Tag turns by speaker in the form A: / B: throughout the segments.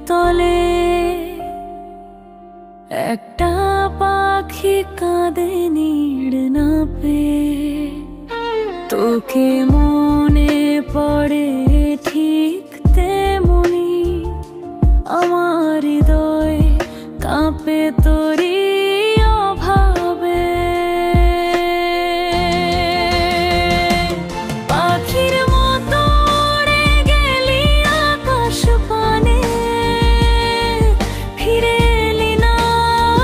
A: তলে একটা পাখি কাঁদে নীড় না পেয়ে। তোকে মনে পড়ে ঠিক তেমনি আমার হৃদয় কাঁপে তোরি অভাবে। পাখির মতো উড়ে গেলি আকাশ পানে, ফিরে এলি না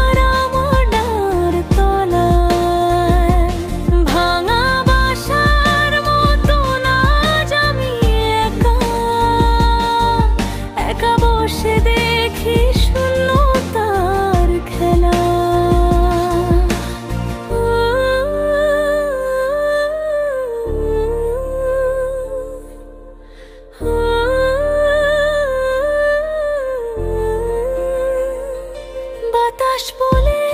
A: আর আমার ডাঁর তলায়। ভাঙা বাসার মতো আজ আমি একা একা বসে দেখি শূন্যতার খেলা। বাতাস বলে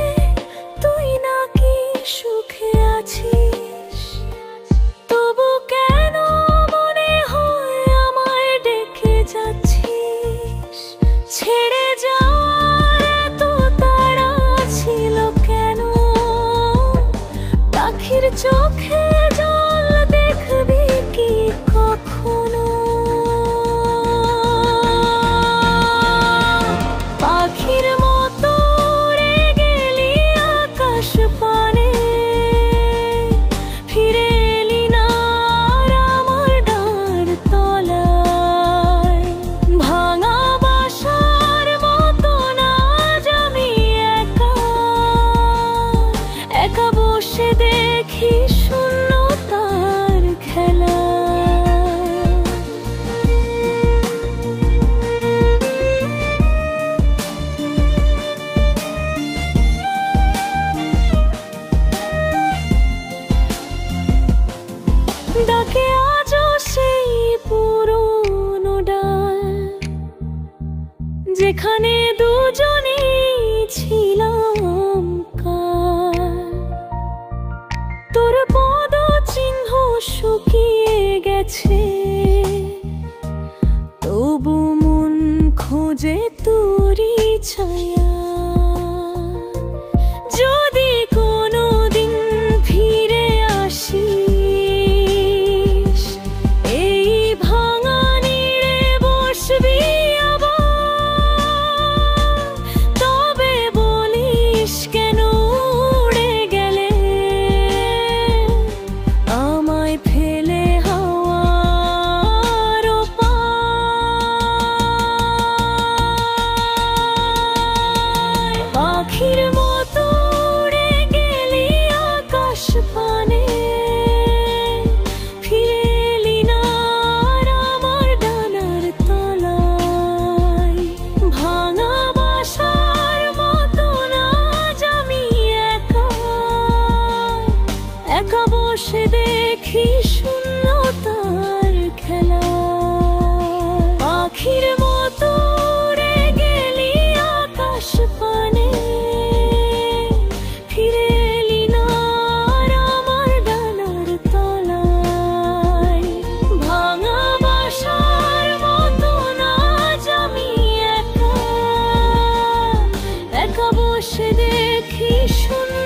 A: তুই নাকি সুখে আছিস, তবু কেন মনে হয় আমায় ডেকে যাচ্ছিস। ছেড়ে যাওয়ার এত তাড়া ছিল কেন, পাখির চোখে জল দেখবি কি কখনো। পাখির মতো উড়ে গেলি আকাশ পানে, ফিরে এলি না আর আমার ডাঁর তলায়। ভাঙা বাসার মতো আজ আমি একা একা বসে দেখি শূন্যতার খেলা। ডাকে আজও সেই পুরনো ডাল, যেখানে দুজনেই ছিলাম কাল। তোর পদচিহ্ন শুকিয়ে গেছে, তবু মন খোঁজে তোরই ছায়া। যদি কোনোদিন ফিরে আসিস, এই ভাঙা নীড়ে বসবি আবার, তবে বলিস কেন উড়ে গেলে আমায় ফেলে হাওয়ার ওপার। পাখির মতো উড়ে গেলি আকাশ পানে, ফিরে এলি না আর আমার ডানার তলায়। ভাঙা বাসার মতো আজ আমি একা একা বসে দেখি শূন্যতার খেলা। পাখির মতো উড়ে গেলি আকাশ পানে, ফিরে এলি না আর আমার ডানার তলায়। ভাঙা বাসার মতো আজ আমি একা একা বসে দেখি শূন্য